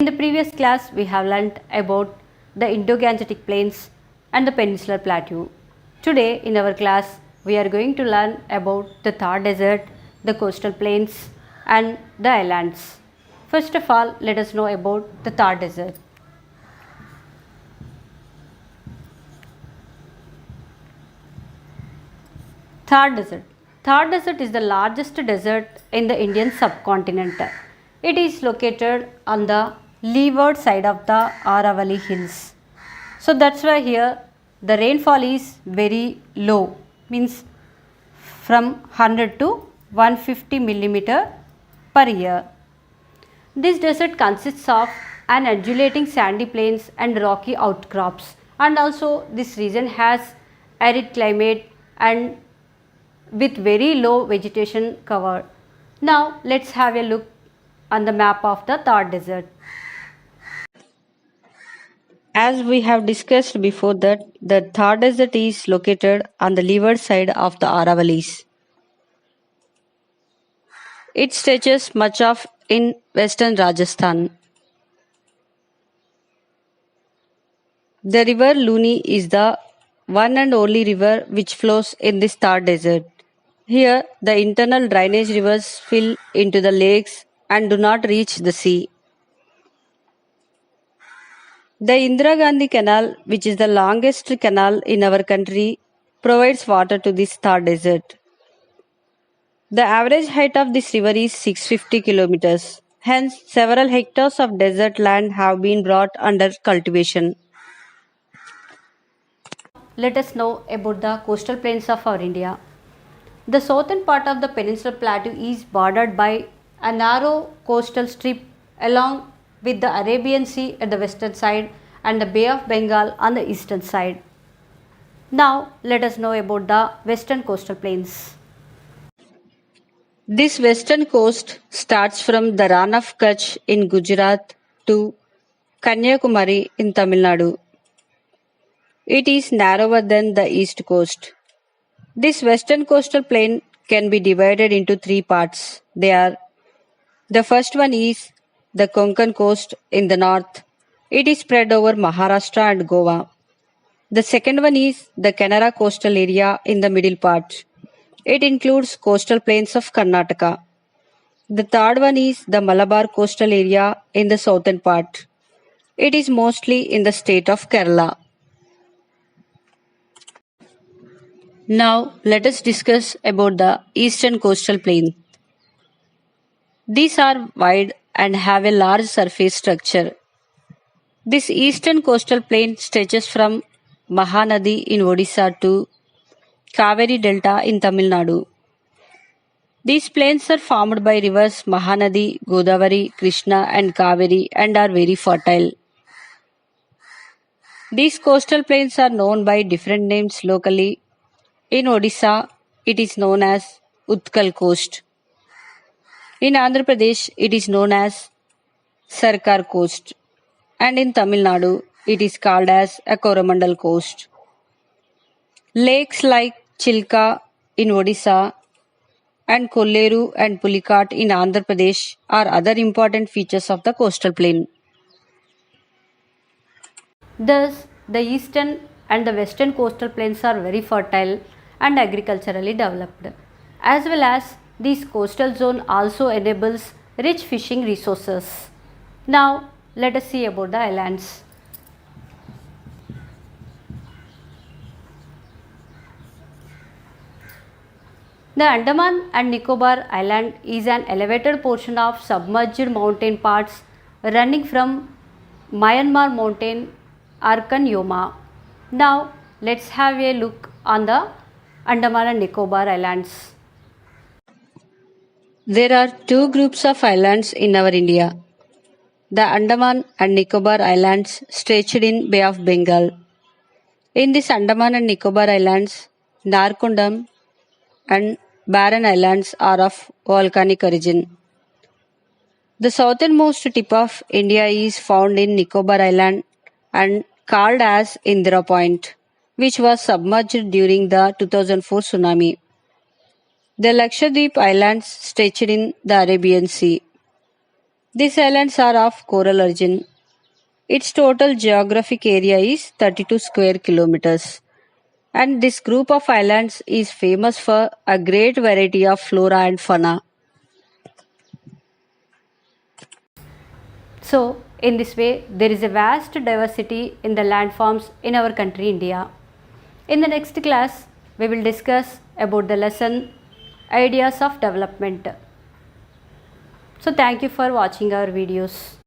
In the previous class, we have learnt about the Indo-Gangetic Plains and the Peninsular Plateau. Today, in our class, we are going to learn about the Thar Desert, the coastal plains, and the islands. First of all, let us know about the Thar Desert. Thar Desert. Thar Desert is the largest desert in the Indian subcontinent. It is located on the leeward side of the Aravalli Hills. So that's why here the rainfall is very low, means from 100 to 150 millimeter per year. This desert consists of an undulating sandy plains and rocky outcrops, and also this region has arid climate and with very low vegetation cover. Now let's have a look on the map of the Thar Desert. As we have discussed before that the Thar Desert is located on the leeward side of the Aravallis. It stretches much of in western Rajasthan. The river Luni is the one and only river which flows in this Thar Desert. Here, the internal drainage rivers fill into the lakes and do not reach the sea. The Indira Gandhi Canal, which is the longest canal in our country, provides water to this Thar Desert. The average height of this river is 650 kilometers. Hence, several hectares of desert land have been brought under cultivation. Let us know about the coastal plains of our India. The southern part of the Peninsular Plateau is bordered by a narrow coastal strip along with the Arabian Sea at the western side and the Bay of Bengal on the eastern side. Now let us know about the western coastal plains. This western coast starts from the Rann of Kutch in Gujarat to Kanyakumari in Tamil Nadu. It is narrower than the east coast. This western coastal plain can be divided into three parts. They are: the first one is the Konkan coast in the north. It is spread over Maharashtra and Goa. The second one is the Canara coastal area in the middle part. It includes coastal plains of Karnataka. The third one is the Malabar coastal area in the southern part. It is mostly in the state of Kerala. Now let us discuss about the eastern coastal plain. These are wide and have a large surface structure. This eastern coastal plain stretches from Mahanadi in Odisha to Kaveri Delta in Tamil Nadu. These plains are formed by rivers Mahanadi, Godavari, Krishna and Kaveri and are very fertile. These coastal plains are known by different names locally. In Odisha, it is known as Utkal Coast. In Andhra Pradesh, it is known as Sarkar Coast. And in Tamil Nadu, it is called as a Coromandel Coast. Lakes like Chilka in Odisha and Kolleru and Pulicat in Andhra Pradesh are other important features of the coastal plain. Thus, the eastern and the western coastal plains are very fertile and agriculturally developed. As well as this coastal zone also enables rich fishing resources. Now, let us see about the islands. The Andaman and Nicobar Island is an elevated portion of submerged mountain parts running from Myanmar mountain Arkan Yoma. Now let's have a look on the Andaman and Nicobar Islands. There are two groups of islands in our India. The Andaman and Nicobar Islands stretched in Bay of Bengal. In this Andaman and Nicobar Islands, Narkondam and Barren Islands are of volcanic origin. The southernmost tip of India is found in Nicobar Island and called as Indira Point, which was submerged during the 2004 tsunami. The Lakshadweep Islands stretched in the Arabian Sea. These islands are of coral origin. Its total geographic area is 32 square kilometers. And this group of islands is famous for a great variety of flora and fauna. So, in this way, there is a vast diversity in the landforms in our country, India. In the next class, we will discuss about the lesson Ideas of Development. So, thank you for watching our videos.